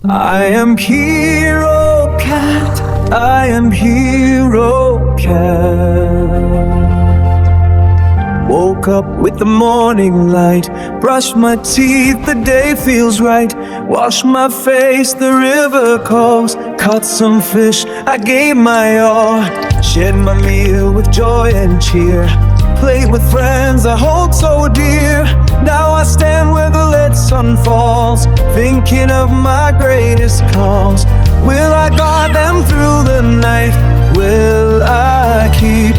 I am hero cat, I am hero cat. Woke up with the morning light, brushed my teeth, the day feels right. Washed my face, the river calls. Caught some fish, I gave my all. Shared my meal with joy and cheer. Played with friends I hold so dear. Now I stand where the lit sun falls, thinking of my greatest cause. Will I guard them through the night? Will I keep